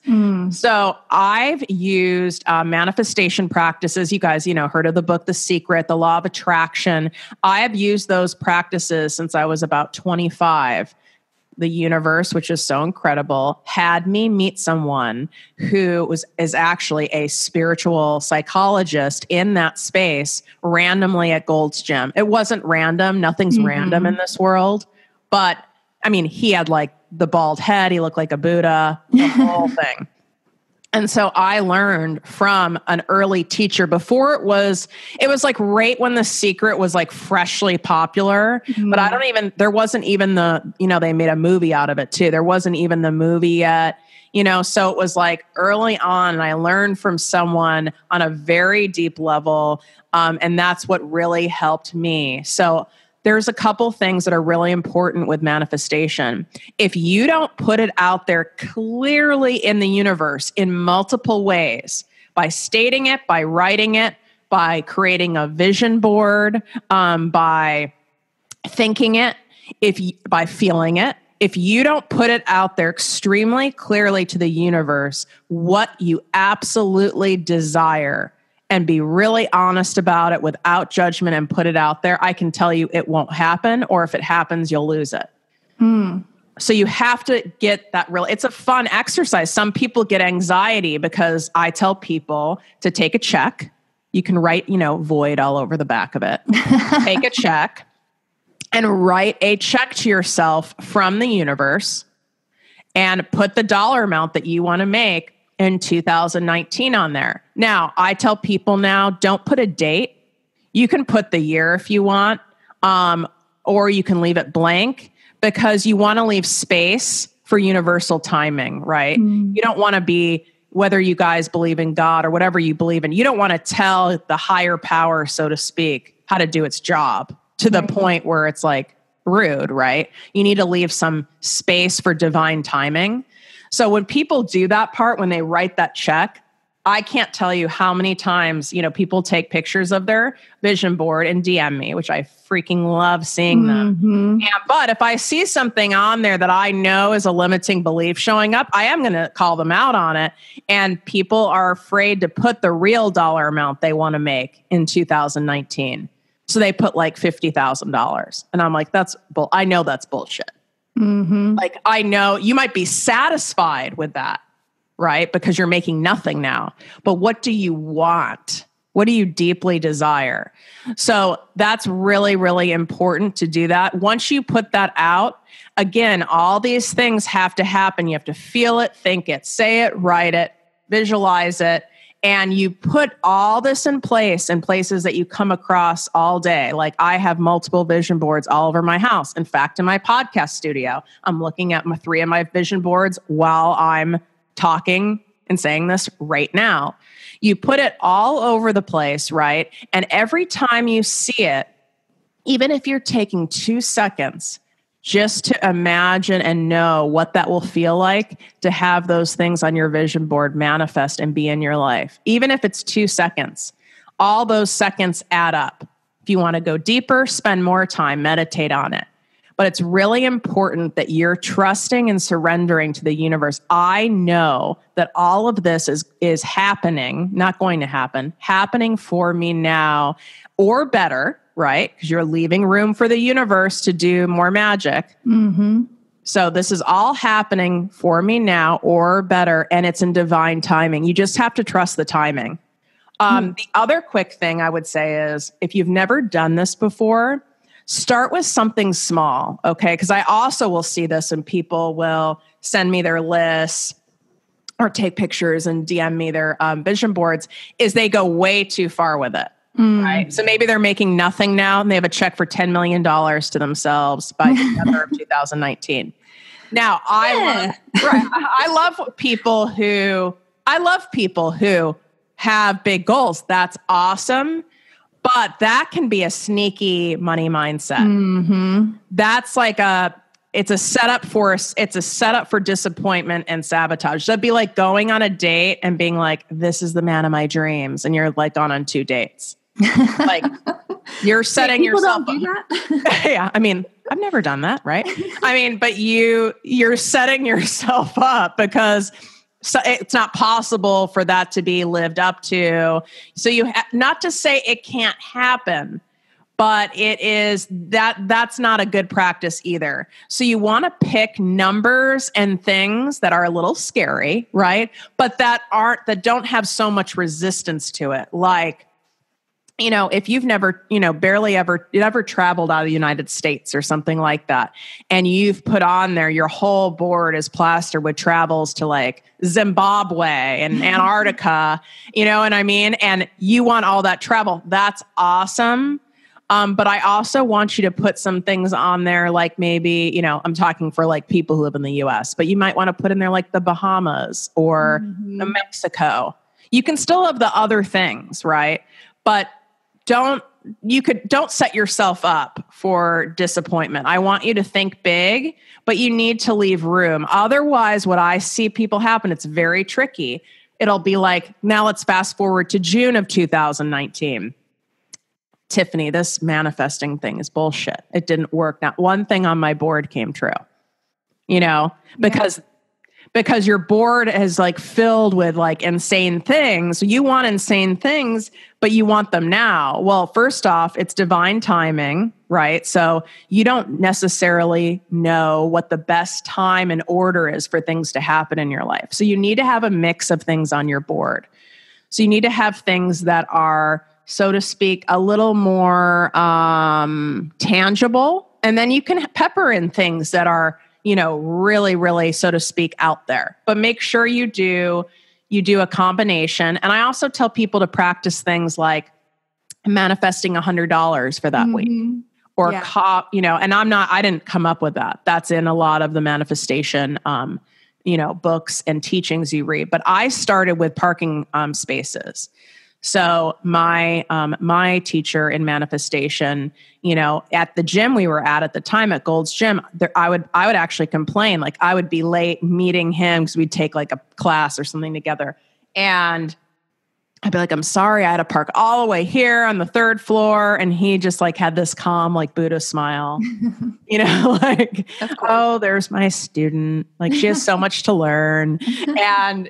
So I've used manifestation practices. You guys, heard of the book, The Secret, the Law of Attraction. I have used those practices since I was about 25. The universe, which is so incredible, had me meet someone who is actually a spiritual psychologist in that space randomly at Gold's Gym. It wasn't random. Nothing's random in this world. But I mean, he had like the bald head. He looked like a Buddha, the whole thing. And so I learned from an early teacher before it was like right when The Secret was like freshly popular, but there wasn't even they made a movie out of it too. There wasn't even the movie yet, so it was like early on and I learned from someone on a very deep level. And that's what really helped me. So there's a couple things that are really important with manifestation. If you don't put it out there clearly in the universe in multiple ways, by stating it, by writing it, by creating a vision board, by thinking it, by feeling it, if you don't put it out there extremely clearly to the universe, what you absolutely desire, and be really honest about it without judgment and put it out there, I can tell you it won't happen, or if it happens, you'll lose it. So you have to get that it's a fun exercise. Some people get anxiety because I tell people to take a check. You can write, void all over the back of it. Take a check and write a check to yourself from the universe and put the dollar amount that you want to make in 2019 on there. Now, I tell people now, don't put a date. You can put the year if you want, or you can leave it blank because you want to leave space for universal timing, right? You don't want to be, whether you guys believe in God or whatever you believe in, you don't want to tell the higher power, so to speak, how to do its job to the point where it's like rude, right? You need to leave some space for divine timing. So when people do that part, when they write that check, I can't tell you how many times, people take pictures of their vision board and DM me, which I freaking love seeing them. But if I see something on there that I know is a limiting belief showing up, I am going to call them out on it. And people are afraid to put the real dollar amount they want to make in 2019. So they put like $50,000. And I'm like, I know that's bullshit. Like, I know you might be satisfied with that, right? Because you're making nothing now. But what do you want? What do you deeply desire? So that's really, really important to do that. Once you put that out, again, all these things have to happen. You have to feel it, think it, say it, write it, visualize it. And you put all this in places that you come across all day. Like I have multiple vision boards all over my house. In fact, in my podcast studio, I'm looking at 3 of my vision boards while I'm talking and saying this right now. You put it all over the place, right? And every time you see it, even if you're taking 2 seconds, just to imagine and know what that will feel like to have those things on your vision board manifest and be in your life. Even if it's 2 seconds, all those seconds add up. If you want to go deeper, spend more time, meditate on it. But it's really important that you're trusting and surrendering to the universe. I know that all of this is happening, not going to happen, happening for me now or better, right? Because you're leaving room for the universe to do more magic. So this is all happening for me now or better, and it's in divine timing. You just have to trust the timing. The other quick thing I would say is if you've never done this before, start with something small, okay? Because I also will see this and people will send me their lists or take pictures and DM me their vision boards, is they go way too far with it. Right. So maybe they're making nothing now and they have a check for $10 million to themselves by December of 2019. Now, I love people who have big goals. That's awesome. But that can be a sneaky money mindset. Mm-hmm. That's like it's a setup for disappointment and sabotage. That'd be like going on a date and being like, this is the man of my dreams. And you're like gone on 2 dates. Like you're setting yourself don't do that? Yeah. I mean, I've never done that. Right. I mean, but you're setting yourself up because it's not possible for that to be lived up to. So not to say it can't happen, but it is that's not a good practice either. So you want to pick numbers and things that are a little scary, right? But that don't have so much resistance to it. Like, if you've never, barely ever traveled out of the United States or something like that, and you've put on there, your whole board is plastered with travels to like Zimbabwe and Antarctica, you know what I mean? And you want all that travel. That's awesome. But I also want you to put some things on there, like maybe, I'm talking for like people who live in the US, but you might want to put in there like the Bahamas or Mexico. You can still have the other things, right? But don't set yourself up for disappointment. I want you to think big, but you need to leave room. Otherwise, what I see people happen, it's very tricky. It'll be like, now let's fast forward to June of 2019. Tiffany, this manifesting thing is bullshit. It didn't work. Not one thing on my board came true, because your board is like filled with like insane things. You want insane things, but you want them now. Well, first off, it's divine timing, right? So you don't necessarily know what the best time and order is for things to happen in your life. So you need to have a mix of things on your board. So you need to have things that are, so to speak, a little more tangible. And then you can pepper in things that are, really, really, so to speak, out there. But make sure you do a combination. And I also tell people to practice things like manifesting $100 for that week. Or and I didn't come up with that. That's in a lot of the manifestation books and teachings you read. But I started with parking spaces. So my teacher in manifestation, at the gym we were at the time at Gold's Gym, I would actually complain, like I would be late meeting him because we'd take like a class or something together, and I'd be like, I'm sorry, I had to park all the way here on the 3rd floor. And he just like had this calm, like Buddha smile, like, oh, there's my student. Like she has so much to learn. And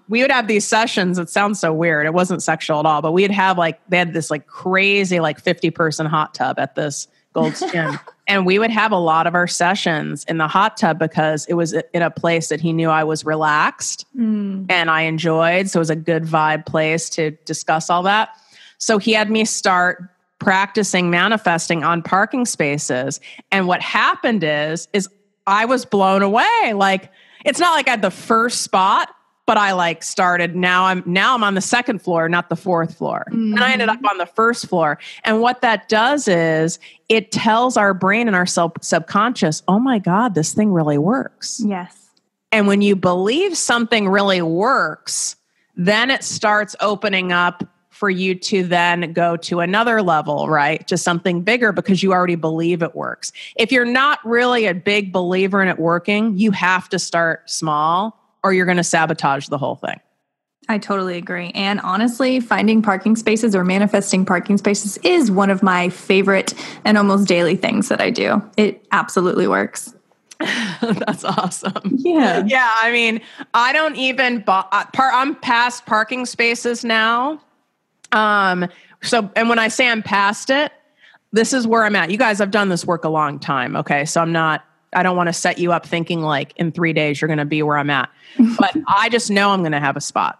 we would have these sessions. It sounds so weird. It wasn't sexual at all, but we'd have they had this like crazy, like 50-person hot tub at this Gold's Gym. And we would have a lot of our sessions in the hot tub because it was in a place that he knew I was relaxed and I enjoyed. So it was a good vibe place to discuss all that. So he had me start practicing manifesting on parking spaces. And what happened is I was blown away. Like, it's not like I had the first spot, but I started, now I'm on the 2nd floor, not the 4th floor. And I ended up on the 1st floor. And what that does is it tells our brain and our subconscious, oh my God, this thing really works. Yes. And when you believe something really works, then it starts opening up for you to then go to another level, right? To something bigger because you already believe it works. If you're not really a big believer in it working, you have to start small, or you're going to sabotage the whole thing. I totally agree. And honestly, finding parking spaces or manifesting parking spaces is one of my favorite and almost daily things that I do. It absolutely works. That's awesome. Yeah. Yeah. I mean, I don't even, I'm past parking spaces now. And when I say I'm past it, this is where I'm at. You guys have done this work a long time. Okay. So I don't want to set you up thinking like in 3 days you're going to be where I'm at, but I just know I'm going to have a spot.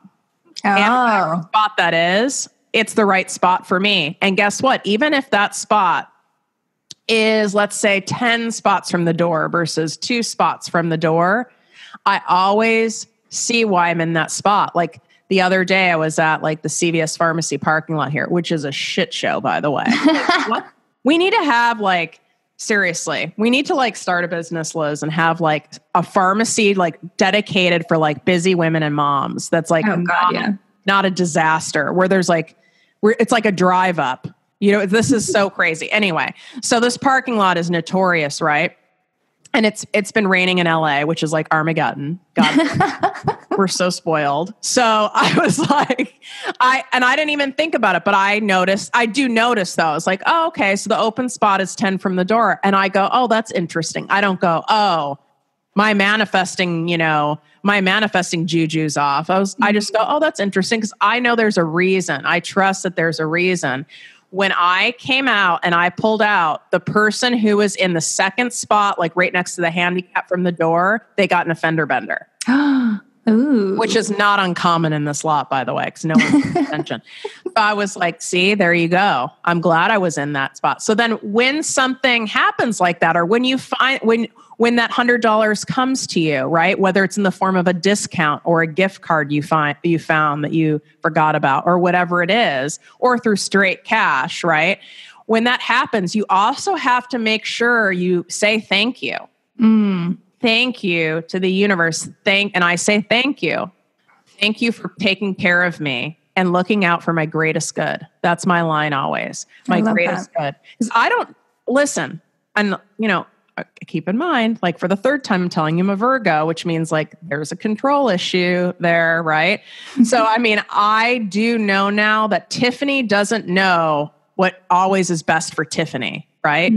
And whatever spot that is, it's the right spot for me. And guess what? Even if that spot is, let's say, 10 spots from the door versus 2 spots from the door, I always see why I'm in that spot. Like the other day I was at like the CVS pharmacy parking lot here, which is a shit show, by the way. Like, what? We need to have like, seriously, we need to like start a business, Liz, and have like a pharmacy like dedicated for like busy women and moms. That's like not a disaster where there's like, where it's like a drive up. You know, this is so crazy. Anyway, so this parking lot is notorious, right? And it's been raining in LA, which is like Armageddon. God, we're so spoiled. So I was like, I didn't even think about it, but I do notice though. It's like, oh, okay. So the open spot is 10 from the door. And I go, oh, that's interesting. I don't go, oh, my manifesting juju's off. I just go, oh, that's interesting. Cause I know there's a reason. I trust that there's a reason. When I came out and I pulled out, the person who was in the second spot, like right next to the handicap from the door, they got an fender bender. Ooh. Which is not uncommon in this lot, by the way, because no one pays attention. So I was like, see, there you go. I'm glad I was in that spot. So then when something happens like that, or when you find, when that $100 comes to you, right? Whether it's in the form of a discount or a gift card you found that you forgot about, or whatever it is, or through straight cash, right? When that happens, you also have to make sure you say thank you. Thank you to the universe. And I say thank you. Thank you for taking care of me and looking out for my greatest good. That's my line always. My greatest good. Because I don't listen. And, you know, keep in mind, like for the third time, I'm telling you I'm a Virgo, which means like there's a control issue there, right? So, I mean, I do know now that Tiffany doesn't know what always is best for Tiffany, right?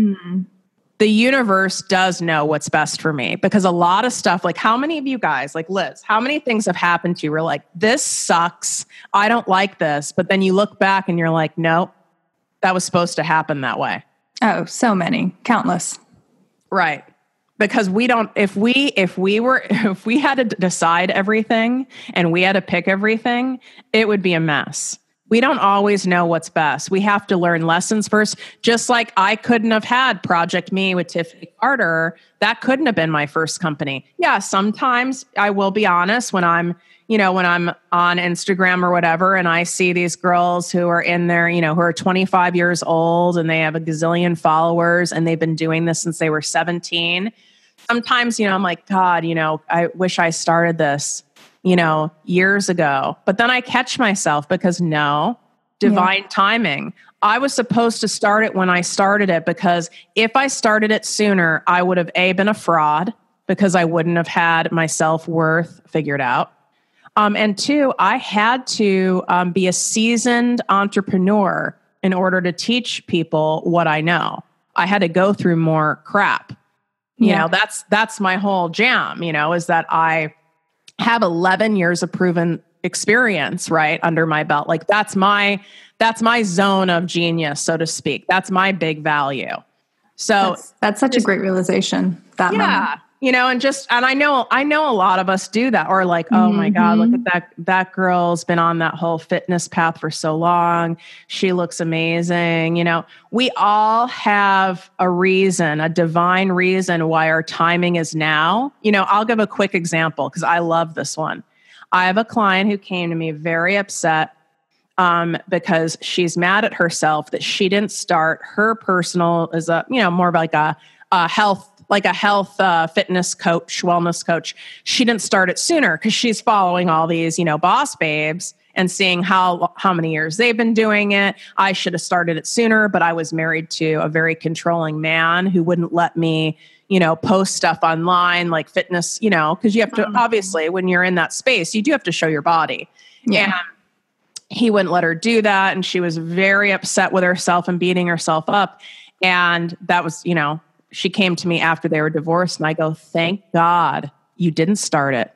The universe does know what's best for me, because a lot of stuff, like how many of you guys, like Liz, how many things have happened to you? We're like, this sucks. I don't like this. But then you look back and you're like, nope, that was supposed to happen that way. Oh, so many, countless. Right. Because we don't, if we had to decide everything and we had to pick everything, it would be a mess. We don't always know what's best. We have to learn lessons first. Just like I couldn't have had Project Me with Tiffany Carter. That couldn't have been my first company. Yeah, sometimes I will be honest, when I'm on Instagram or whatever, and I see these girls who are in there, who are 25 years old and they have a gazillion followers and they've been doing this since they were 17. Sometimes, I'm like, God, I wish I started this years ago. But then I catch myself because divine timing. I was supposed to start it when I started it, because if I started it sooner, I would have been a fraud, because I wouldn't have had my self-worth figured out. And two, I had to be a seasoned entrepreneur in order to teach people what I know. I had to go through more crap. That's my whole jam, is that I have 11 years of proven experience, right, under my belt. Like that's my zone of genius, so to speak. That's my big value. So that's such a great realization. That moment. And I know a lot of us do that, or like, oh my God, look at that girl's been on that whole fitness path for so long. She looks amazing. We all have a reason, a divine reason why our timing is now. I'll give a quick example because I love this one. I have a client who came to me very upset because she's mad at herself that she didn't start her personal as more of like a health fitness coach, wellness coach. She didn't start it sooner because she's following all these, boss babes and seeing how many years they've been doing it. I should have started it sooner, but I was married to a very controlling man who wouldn't let me, post stuff online like fitness, because you have to, obviously, when you're in that space, you do have to show your body. Yeah. And he wouldn't let her do that. And she was very upset with herself and beating herself up. And that was, she came to me after they were divorced, and I go, thank God you didn't start it,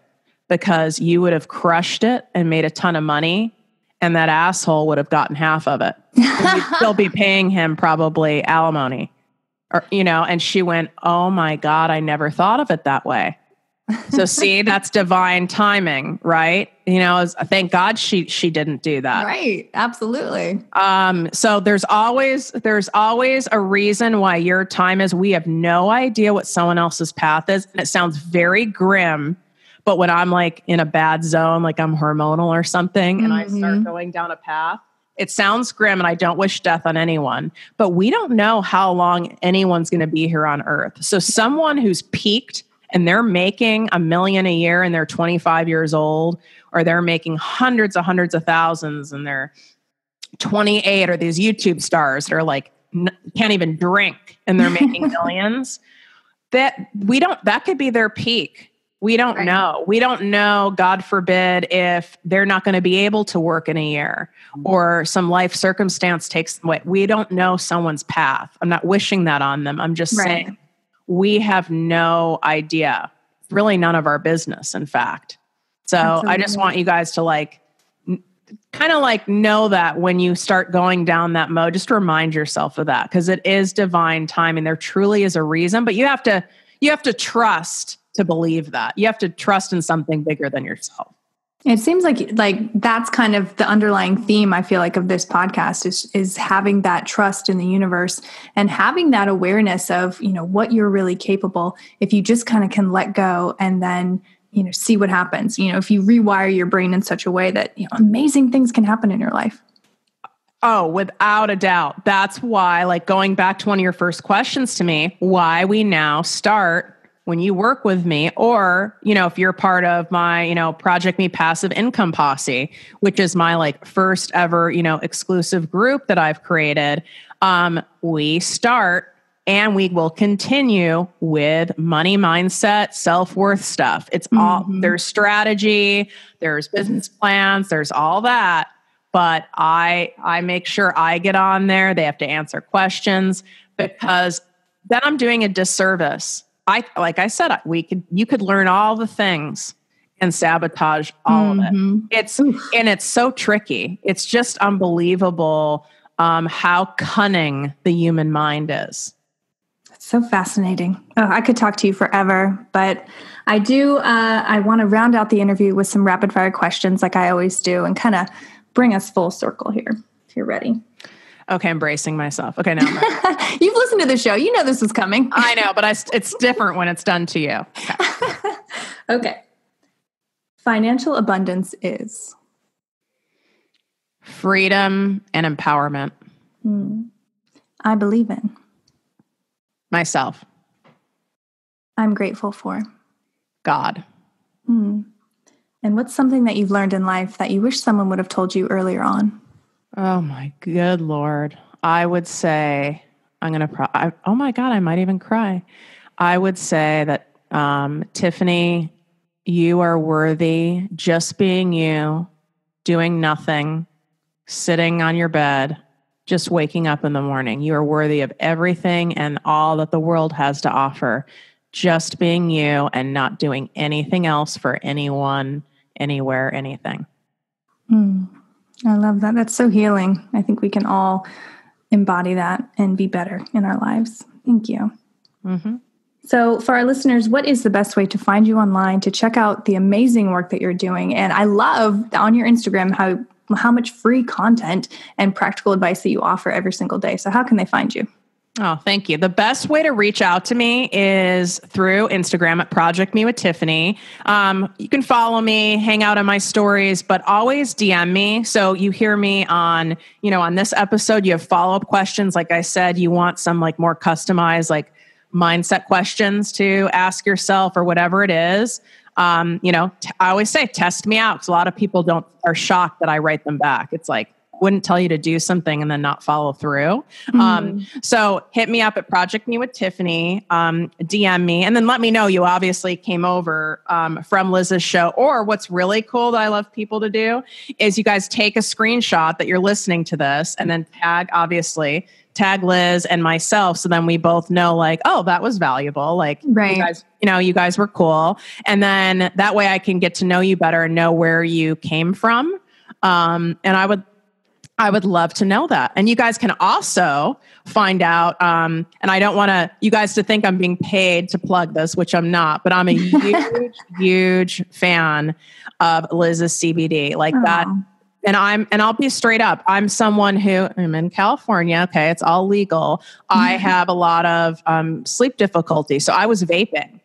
because you would have crushed it and made a ton of money, and that asshole would have gotten half of it. You'd still be paying him probably alimony, or, and she went, oh my God, I never thought of it that way. So see, that's divine timing, right? Thank God she didn't do that. Right. Absolutely. So there's always a reason why your time is. We have no idea what someone else's path is. And it sounds very grim, But when I'm like in a bad zone, like I'm hormonal or something, and I start going down a path, it sounds grim and I don't wish death on anyone, but we don't know how long anyone's going to be here on earth. So someone who's peaked and they're making $1 million a year and they're 25 years old, or they're making hundreds of thousands and they're 28, or these YouTube stars that are like, can't even drink and they're making millions, that could be their peak. We don't know. We don't know, God forbid, if they're not going to be able to work in a year or some life circumstance takes them away. We don't know someone's path. I'm not wishing that on them. I'm just saying we have no idea. It's really none of our business, in fact. So absolutely. I just want you guys to kind of know that when you start going down that mode, just remind yourself of that, because it is divine timing. There truly is a reason, but you have to trust to believe that. You have to trust in something bigger than yourself. It seems like that's kind of the underlying theme, I feel like, of this podcast is having that trust in the universe and having that awareness of, what you're really capable. If you just kind of can let go and then, see what happens, if you rewire your brain in such a way that, amazing things can happen in your life. Oh, without a doubt. That's why, going back to one of your first questions to me, why we now start when you work with me, or, if you're part of my, Project Me Passive Income Posse, which is my first ever, exclusive group that I've created. We start and we will continue with money mindset, self-worth stuff. It's all, there's strategy, there's business plans, there's all that. But I make sure I get on there. They have to answer questions, because then I'm doing a disservice. Like I said, you could learn all the things and sabotage all of it. It's so tricky. It's just unbelievable how cunning the human mind is. It's so fascinating. Oh, I could talk to you forever, but I want to round out the interview with some rapid fire questions, like I always do, and kind of bring us full circle here, if you're ready. Okay, I'm bracing myself. Okay, now I'm ready. You've listened to the show. You know this is coming. I know, but it's different when it's done to you. Okay. Financial abundance is? Freedom and empowerment. I believe in? Myself. I'm grateful for? God. And what's something that you've learned in life that you wish someone would have told you earlier on? Oh my good Lord. I would say, oh my God, I might even cry. I would say that, Tiffany, you are worthy just being you, doing nothing, sitting on your bed, just waking up in the morning. You are worthy of everything and all that the world has to offer. Just being you and not doing anything else for anyone, anywhere, anything. I love that. That's so healing. I think we can all embody that and be better in our lives. Thank you. So for our listeners, what is the best way to find you online, to check out the amazing work that you're doing? And I love on your Instagram how much free content and practical advice that you offer every single day. So how can they find you? Oh, thank you. The best way to reach out to me is through Instagram at Project Me with Tiffany. You can follow me, hang out on my stories, but always DM me. So you hear me on this episode, you have follow-up questions. Like I said, you want some more customized, mindset questions to ask yourself or whatever it is. I always say, test me out, because a lot of people are shocked that I write them back. It's wouldn't tell you to do something and then not follow through. So hit me up at Project Me with Tiffany, DM me, and then let me know you obviously came over from Liz's show. Or what's really cool that I love people to do is you guys take a screenshot that you're listening to this and then tag Liz and myself. So then we both know oh, that was valuable. Right. You guys were cool. And then that way I can get to know you better and know where you came from. And I would love to know that. And you guys can also find out, and I don't want you guys to think I'm being paid to plug this, which I'm not, but I'm a huge, huge fan of Liz's CBD that. And I'll be straight up. I'm someone I'm in California. Okay. It's all legal. I have a lot of sleep difficulty. So I was vaping,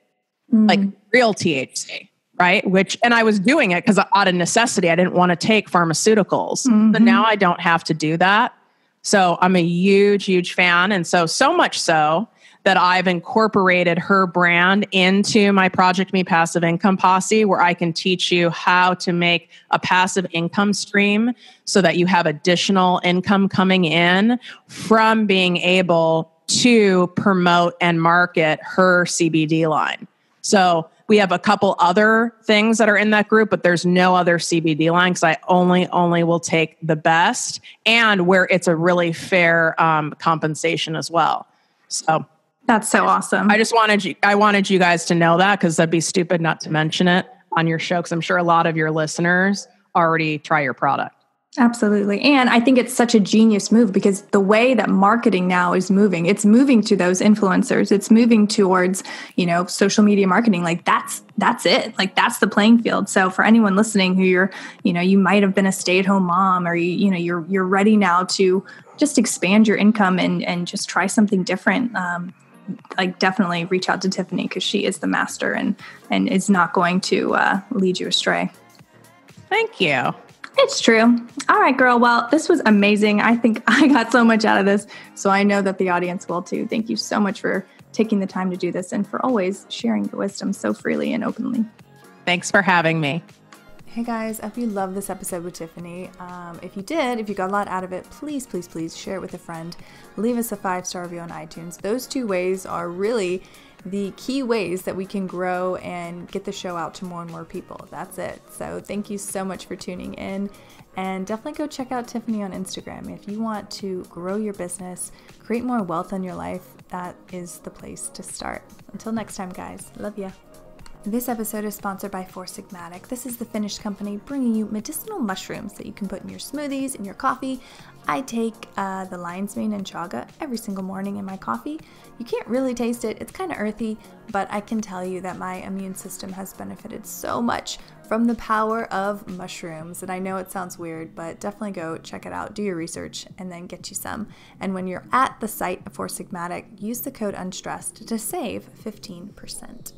real THC. right? And I was doing it because out of necessity, I didn't want to take pharmaceuticals. But now I don't have to do that. So I'm a huge, huge fan. And so much so that I've incorporated her brand into my Project Me Passive Income Posse, where I can teach you how to make a passive income stream so that you have additional income coming in from being able to promote and market her CBD line. So we have a couple other things that are in that group, but there's no other CBD line because I only will take the best and where it's a really fair compensation as well. So that's so awesome. I wanted you guys to know that because that'd be stupid not to mention it on your show because I'm sure a lot of your listeners already try your product. Absolutely. And I think it's such a genius move because the way that marketing now is moving, it's moving to those influencers. It's moving towards, social media marketing. Like that's it. Like that's the playing field. So for anyone listening who you might have been a stay-at-home mom or you're ready now to just expand your income and just try something different. Like definitely reach out to Tiffany because she is the master and is not going to lead you astray. Thank you. It's true. All right, girl. Well, this was amazing. I think I got so much out of this. So I know that the audience will too. Thank you so much for taking the time to do this and for always sharing your wisdom so freely and openly. Thanks for having me. Hey guys, I hope you loved this episode with Tiffany. If you got a lot out of it, please share it with a friend. Leave us a 5-star review on iTunes. Those 2 ways are really the key ways that we can grow and get the show out to more and more people. That's it. So thank you so much for tuning in, and definitely go check out Tiffany on Instagram. If you want to grow your business, create more wealth in your life, that is the place to start. Until next time, guys. Love ya. This episode is sponsored by Four Sigmatic. This is the Finnish company bringing you medicinal mushrooms that you can put in your smoothies, in your coffee. I take the lion's mane and chaga every single morning in my coffee. You can't really taste it. It's kind of earthy, but I can tell you that my immune system has benefited so much from the power of mushrooms. And I know it sounds weird, but definitely go check it out, do your research, and then get you some. And when you're at the site for Sigmatic, use the code UNSTRESSED to save 15%.